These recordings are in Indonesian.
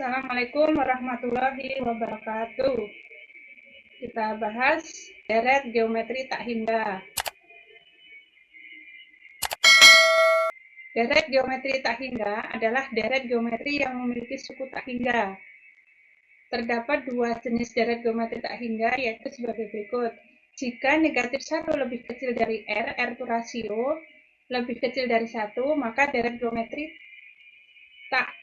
Assalamualaikum warahmatullahi wabarakatuh. Kita bahas deret geometri tak hingga. Deret geometri tak hingga adalah deret geometri yang memiliki suku tak hingga. Terdapat dua jenis deret geometri tak hingga, yaitu sebagai berikut. Jika negatif 1 lebih kecil dari R itu rasio, lebih kecil dari 1, maka deret geometri tak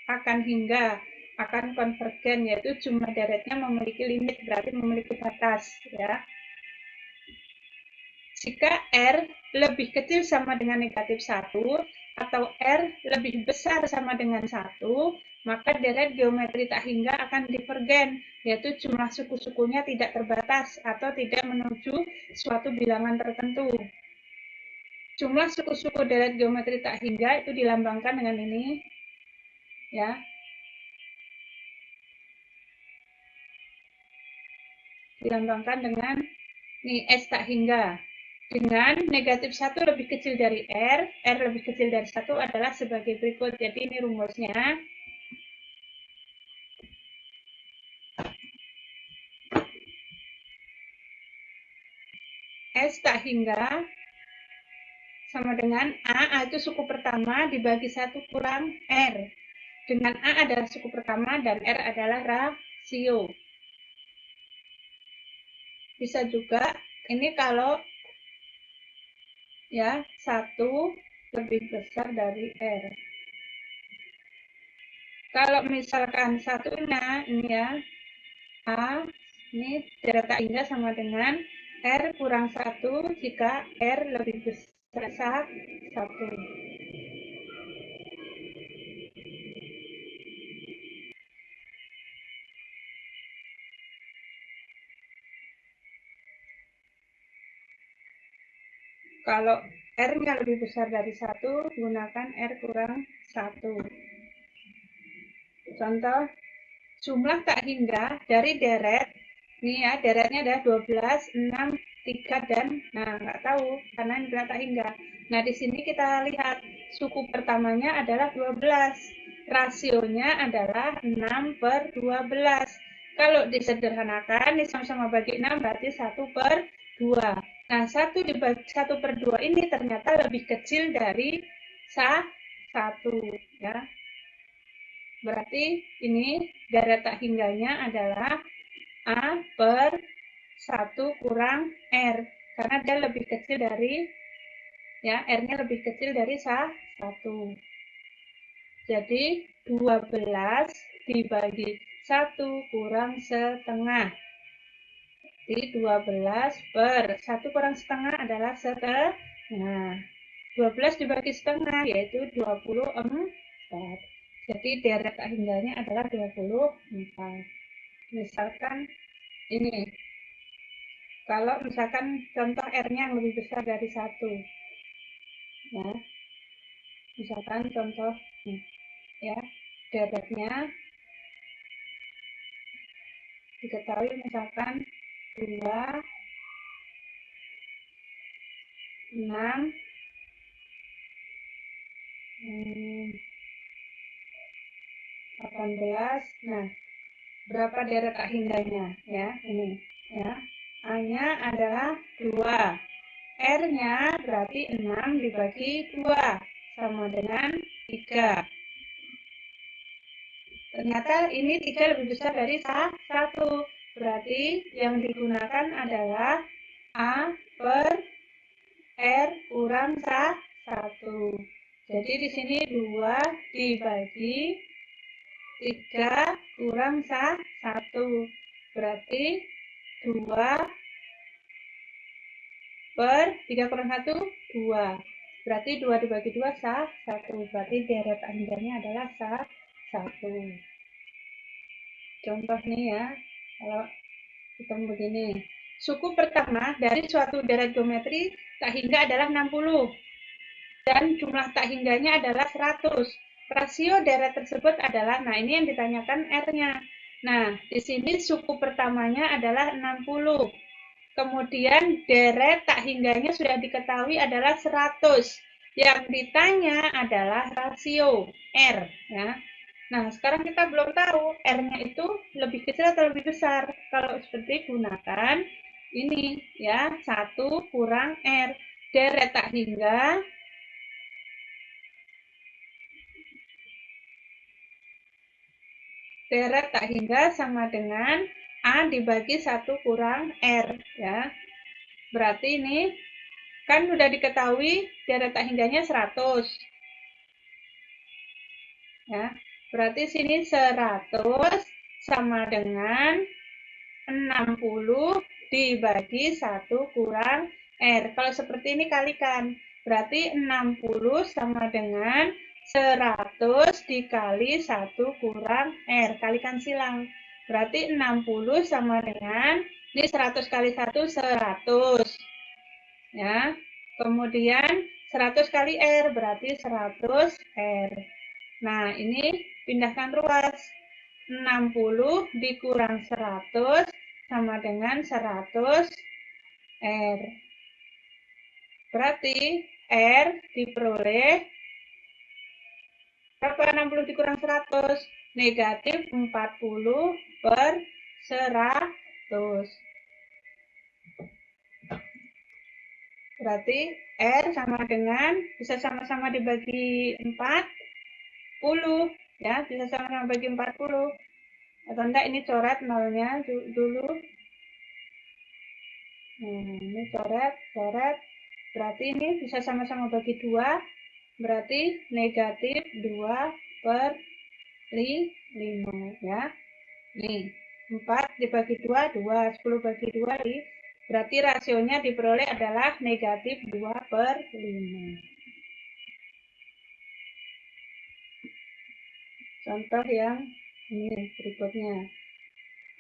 akan hingga, akan konvergen, yaitu jumlah deretnya memiliki limit, berarti memiliki batas, ya. Jika R lebih kecil sama dengan negatif 1 atau R lebih besar sama dengan 1, maka deret geometri tak hingga akan divergen, yaitu jumlah suku-sukunya tidak terbatas atau tidak menuju suatu bilangan tertentu. Jumlah suku-suku deret geometri tak hingga itu dilambangkan dengan ini, ya. Dilambangkan dengan nih S tak hingga. Dengan negatif 1 lebih kecil dari R lebih kecil dari 1 adalah sebagai berikut. Jadi ini rumusnya. S tak hingga sama dengan A itu suku pertama dibagi 1 kurang R. Dengan A adalah suku pertama dan R adalah rasio. Bisa juga ini kalau ya 1 lebih besar dari R. Kalau misalkan satunya ini ya A, ini deret tak hingga sama dengan R kurang 1 jika R lebih besar 1. Kalau R-nya lebih besar dari 1, gunakan R kurang 1. Contoh, jumlah tak hingga dari deret, ini ya, deretnya ada 12, 6, 3, dan, nah, nggak tahu, karena ini tak hingga. Nah, di sini kita lihat, suku pertamanya adalah 12, rasionya adalah 6/12. Kalau disederhanakan, ini sama-sama bagi 6, berarti 1/2. Nah, 1/2 ini ternyata lebih kecil dari 1, ya. Berarti ini deret tak hingganya adalah A per 1 kurang R. Karena dia lebih kecil dari, ya, R-nya lebih kecil dari 1. Jadi 12 dibagi 1 kurang setengah. Jadi 12 per 1 kurang setengah adalah setengah. 12 dibagi setengah yaitu 24. Jadi deret tak hingganya adalah 24. Misalkan ini, kalau misalkan contoh R-nya yang lebih besar dari 1, ya, misalkan contoh, ya, deretnya diketahui misalkan 2, 6, 18, nah, berapa deret tak hingganya, ya, ini, ya, A-nya adalah 2, R-nya berarti 6 dibagi 2, sama dengan 3. Ternyata ini 3 lebih besar dari 1, berarti yang digunakan adalah A per R kurang 1. Jadi di sini 2 dibagi 3 kurang 1. Berarti 2 per 3 kurang 1, 2. Berarti 2 dibagi 2, 1. Berarti deret tak hingganya adalah 1. Contoh nih ya, kalau kita begini. Suku pertama dari suatu deret geometri tak hingga adalah 60. Dan jumlah tak hingganya adalah 100. Rasio deret tersebut adalah, nah ini yang ditanyakan R-nya. Nah, di sini suku pertamanya adalah 60. Kemudian deret tak hingganya sudah diketahui adalah 100. Yang ditanya adalah rasio R, ya. Nah, sekarang kita belum tahu R-nya itu lebih kecil atau lebih besar. Kalau seperti gunakan ini ya, 1 kurang R. Deret tak hingga sama dengan A dibagi 1 kurang R ya. Berarti ini kan sudah diketahui deret tak hingganya 100. Ya. Berarti sini 100 sama dengan 60 dibagi 1 kurang R. Kalau seperti ini kalikan. Berarti 60 sama dengan 100 dikali 1 kurang R. Kalikan silang. Berarti 60 sama dengan, ini 100 kali 1, 100. Ya. Kemudian 100 kali R, berarti 100 R. Nah, ini pindahkan ruas. 60 dikurang 100 sama dengan 100 R. Berarti R diperoleh berapa? 60 dikurang 100? Negatif 40 per 100. Berarti R sama dengan, bisa sama-sama dibagi 40. Ya, bisa sama-sama bagi 40. Atau enggak, ini coret nolnya dulu. Ini coret. Berarti ini bisa sama-sama bagi 2. Berarti negatif 2 per 5. Ya. Nih, 4 dibagi 2, 2. 10 bagi 2, berarti rasionya diperoleh adalah negatif 2 per 5. Contoh yang ini berikutnya.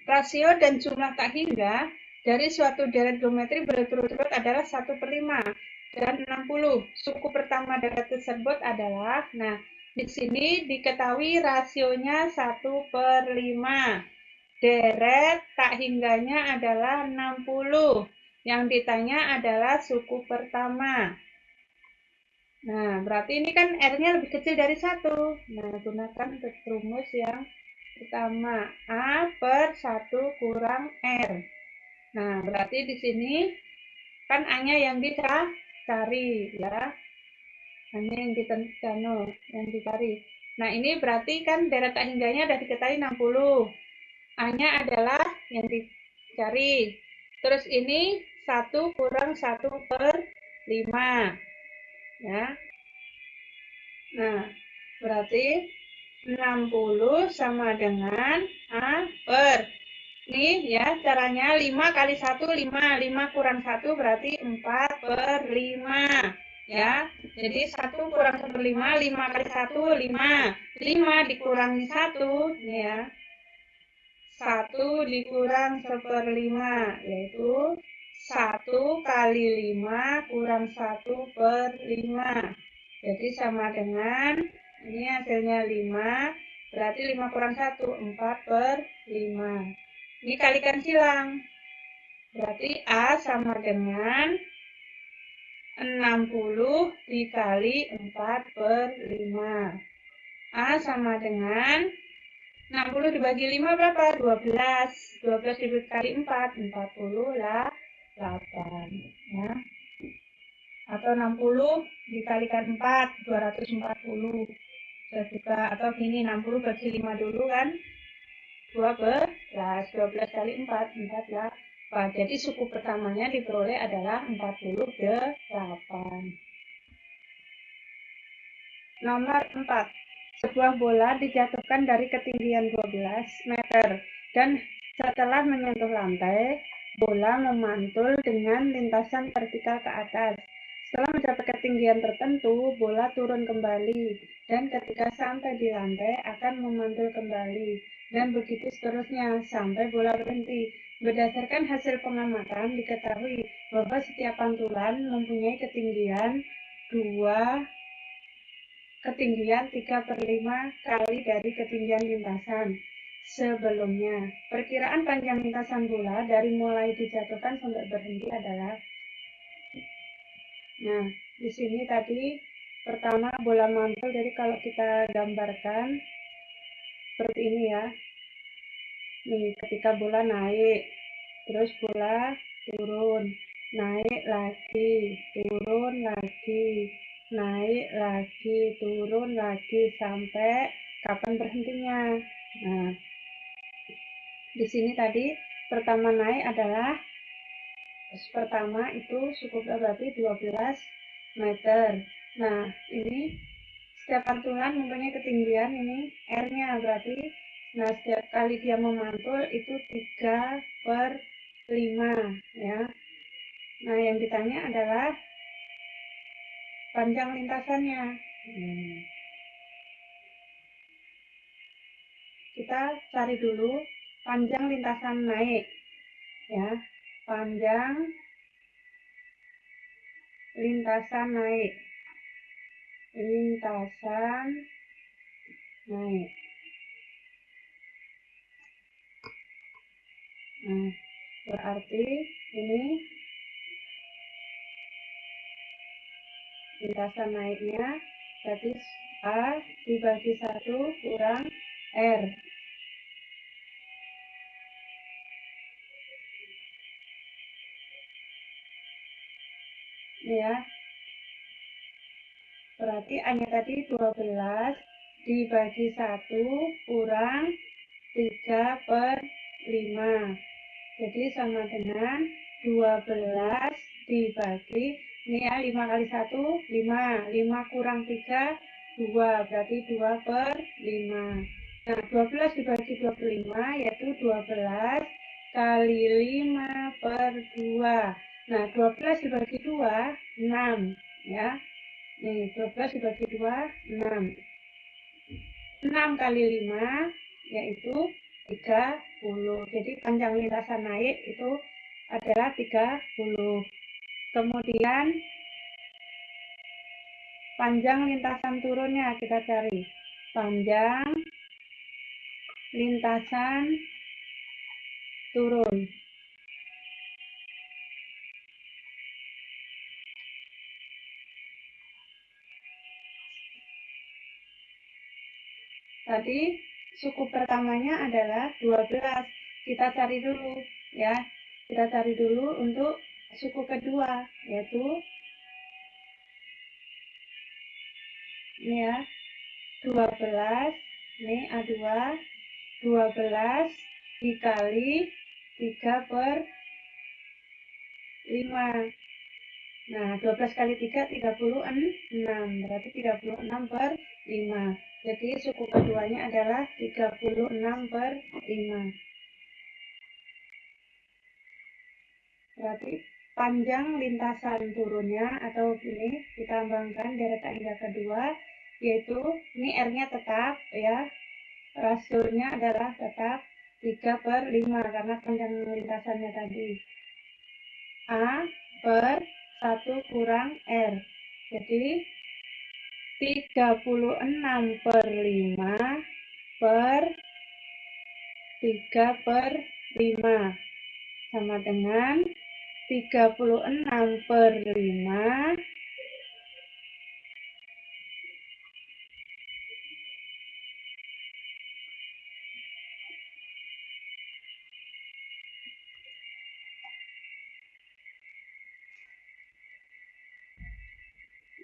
Rasio dan jumlah tak hingga dari suatu deret geometri berturut-turut adalah 1/5 dan 60. Suku pertama deret tersebut adalah, nah, di sini diketahui rasionya 1/5. Deret tak hingganya adalah 60. Yang ditanya adalah suku pertama. Nah, berarti ini kan R-nya lebih kecil dari 1. Nah, gunakan rumus yang pertama. A per 1 kurang R. Nah, berarti di sini kan A-nya yang dicari ya. A-nya yang dicari. Nah, ini berarti kan deret tak hingganya sudah diketahui 60. A-nya adalah yang dicari. Terus ini 1 kurang 1/5. Ya. Nah, berarti 60 sama dengan A per. Nih ya, caranya 5 kali 1, 5. 5 kurang 1 berarti 4/5. Ya, jadi 1 kurang 1/5, 5 kali 1, 5. 5 dikurangi 1, ya. 1 dikurang 1/5, yaitu 1 kali 5 kurang 1/5. Jadi sama dengan, ini hasilnya 5, berarti 5 kurang 1, 4/5. Ini kalikan silang. Berarti A sama dengan 60 dikali 4/5. A sama dengan 60 dibagi 5 berapa? 12. 12 dikali 4, 48. Ya. Atau 60 dikalikan 4, 240. Bisa juga, atau gini, 60 bagi 5 dulu kan? 12. 12 kali 4, 48. Jadi suku pertamanya diperoleh adalah 48. Nomor 4. Sebuah bola dijatuhkan dari ketinggian 12 meter dan setelah menyentuh lantai, bola memantul dengan lintasan vertikal ke atas. Setelah mencapai ketinggian tertentu, bola turun kembali dan ketika sampai di lantai akan memantul kembali dan begitu seterusnya sampai bola berhenti. Berdasarkan hasil pengamatan diketahui bahwa setiap pantulan mempunyai ketinggian 3/5 kali dari ketinggian lintasan sebelumnya. Perkiraan panjang lintasan bola dari mulai dijatuhkan sampai berhenti adalah, nah, di sini tadi pertama bola mantul, jadi kalau kita gambarkan seperti ini ya. Nih, ketika bola naik, terus bola turun, naik lagi, turun lagi, naik lagi, turun lagi, sampai kapan berhentinya. Nah, di sini tadi pertama naik adalah pertama itu cukupnya berarti 12 meter. Nah, ini setiap pantulan mempunyai ketinggian ini R-nya berarti, nah setiap kali dia memantul itu 3/5 ya. Nah, yang ditanya adalah panjang lintasannya. Kita cari dulu panjang lintasan naik ya. Panjang lintasan naik. Lintasan naik. Nah, berarti ini lintasan naiknya berarti A dibagi 1 kurang R. Ini ya. Berarti A-nya tadi 12 dibagi 1 kurang 3/5. Jadi sama dengan 12 dibagi, ini ya 5 kali 1, 5. 5 kurang 3, 2. Berarti 2/5. Nah, 12 dibagi 25 yaitu 12 kali 5/2. Nah, 12 dibagi 2, 6. Ya. Nih, 12 dibagi 2, 6. 6 kali 5 yaitu 30. Jadi panjang lintasan naik itu adalah 30. Kemudian panjang lintasan turunnya kita cari. Panjang lintasan turun. Tadi suku pertamanya adalah 12. Kita cari dulu ya. Kita cari dulu untuk suku kedua, yaitu ini ya, 12. Ini A2, 12 dikali 3/5. Nah, 12 kali 3, 36. Berarti 36/5. Jadi suku keduanya adalah 36/5. Berarti panjang lintasan turunnya atau ini ditambahkan deret tangga kedua, yaitu ini R-nya tetap ya. Rasionya adalah tetap 3/5 karena panjang lintasannya tadi. A per 1 kurang R. Jadi 36/5 per 3/5 sama dengan 36/5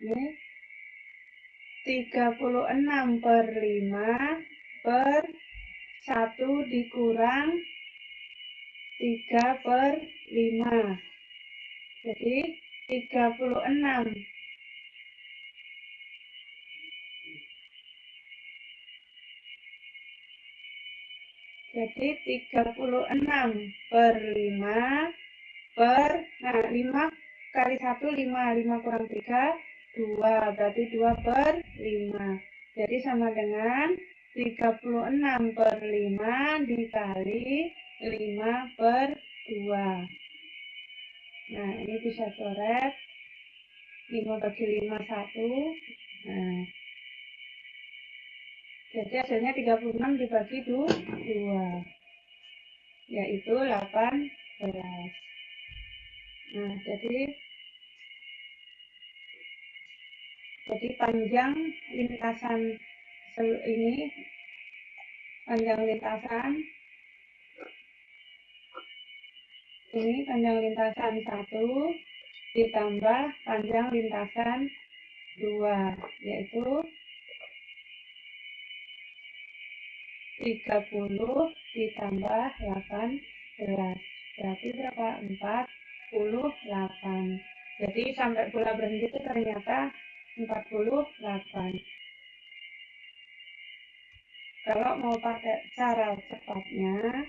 ini 36/5 per 1 dikurang 3/5. Jadi 36. Jadi 36/5 per, nah 5 kali 1, 5. 5 kurang 3, 2. Berarti 2/5. Jadi sama dengan 36/5 dikali 5/2. Nah, ini bisa coret. 5 bagi 5, 1. Nah, jadi hasilnya 36 dibagi 2. Yaitu 18. Nah, jadi panjang lintasan ini panjang lintasan. Ini panjang lintasan 1 ditambah panjang lintasan 2, yaitu 30 ditambah 18. Berarti berapa? 48. Jadi sampai bola berhenti itu ternyata 48. Kalau mau pakai cara cepatnya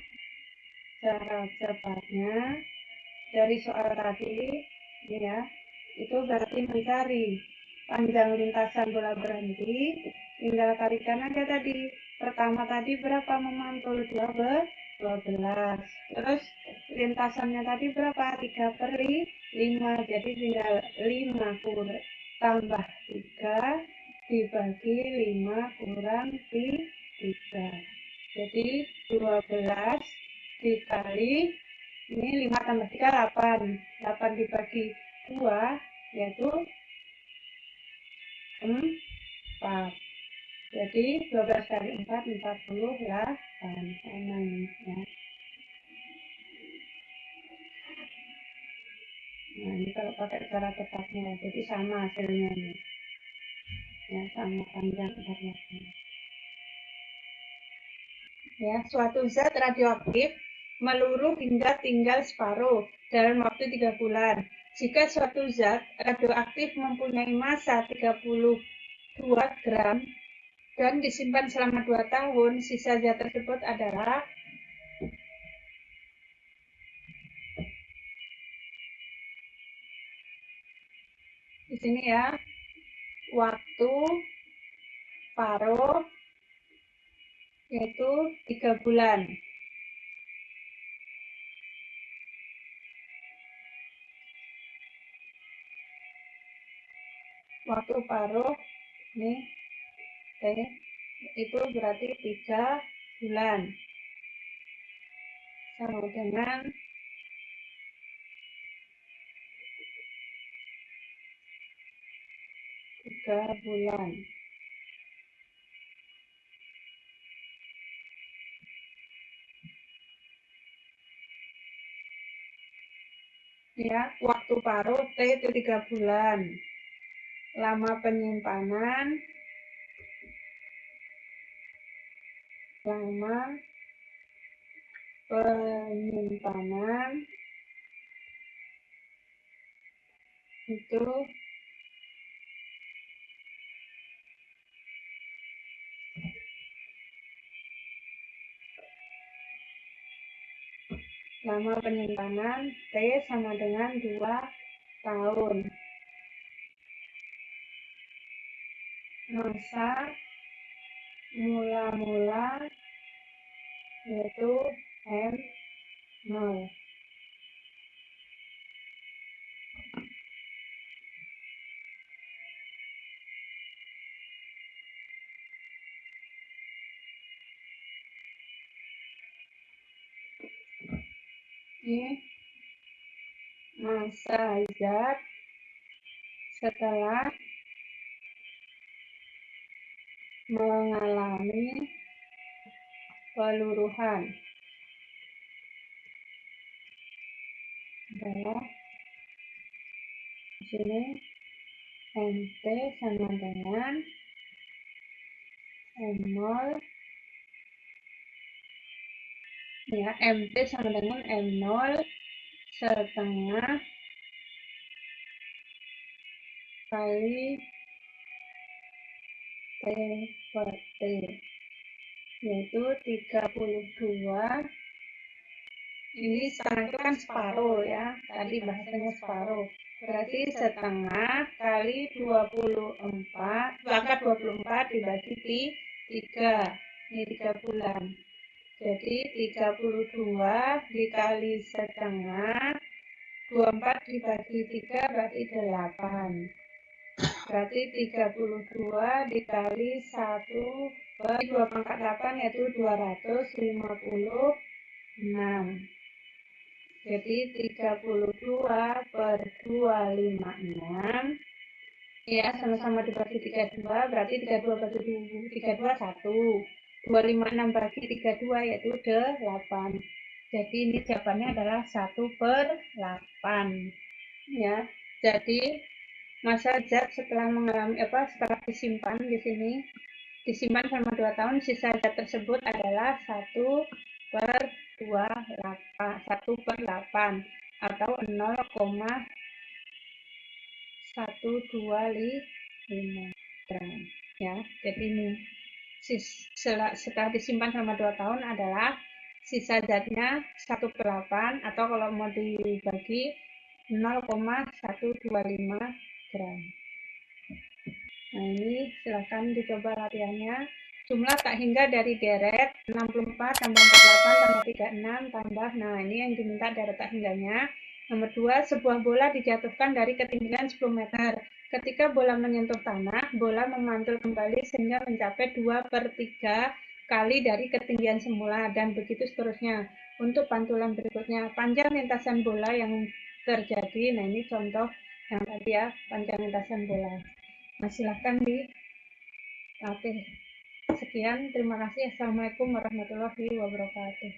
dari soal tadi, ya, itu berarti mencari panjang lintasan bola berhenti, tinggal kalikan aja tadi. Pertama tadi berapa memantul? 12. Terus lintasannya tadi berapa? 3/5. Jadi tinggal 5 tambah 3 dibagi 5 kurang 3. Jadi 12 dikali, ini 5 tambah 3 8. 8 dibagi 2 yaitu 4. Jadi 12 kali 4 48. Ya. Nah, ini kalau pakai cara cepatnya, jadi sama hasilnya ini. Ya, sama panjang 48. Ya, suatu zat radioaktif meluruh hingga tinggal separuh dalam waktu 3 bulan. Jika suatu zat radioaktif mempunyai massa 32 gram dan disimpan selama 2 tahun, sisa zat tersebut adalah di sini ya, waktu paruh yaitu 3 bulan. Waktu paruh nih itu berarti 3 bulan. Sama dengan 3 bulan. Ya, waktu paruh T itu 3 bulan. Lama penyimpanan itu T sama dengan 2 tahun. Masa mula-mula yaitu M0. Ini masa zat setelah mengalami peluruhan adalah di sini MT sama dengan M0, ya, MT sama dengan M0 setengah kali T per T, yaitu 32. Ini setengah itu kan separuh ya, tadi bahasanya separuh. Berarti setengah kali 24, maka 24 dibagi 3. Ini 3 bulan. Jadi 32 dikali setengah, 24 dibagi 3 berarti 8. Berarti 32 dikali 1 per 2 pangkat 8 yaitu 256. Jadi 32 per 256. Ya, sama-sama dibagi 32, berarti 32 bagi 32 1. 256 bagi 32 yaitu 8. Jadi ini jawabannya adalah 1/8 ya. Jadi masa zat setelah mengalami setelah disimpan di sini disimpan selama 2 tahun, sisa zat tersebut adalah 1/8 atau 0,1255 gram ya. Jadi ini setelah disimpan selama 2 tahun adalah sisa zatnya 1/8 atau kalau mau dibagi 0,125 gram. Nah ini silahkan dicoba latihannya. Jumlah tak hingga dari deret 64 tambah 48 tambah 36 tambah, nah ini yang diminta deret tak hingganya. Nomor 2, sebuah bola dijatuhkan dari ketinggian 10 meter. Ketika bola menyentuh tanah, bola memantul kembali sehingga mencapai 2/3 kali dari ketinggian semula, dan begitu seterusnya. Untuk pantulan berikutnya, panjang lintasan bola yang terjadi, nah ini contoh yang tadi ya, panjang lintasan bola. Nah, silahkan dilatih. Sekian, terima kasih. Assalamualaikum warahmatullahi wabarakatuh.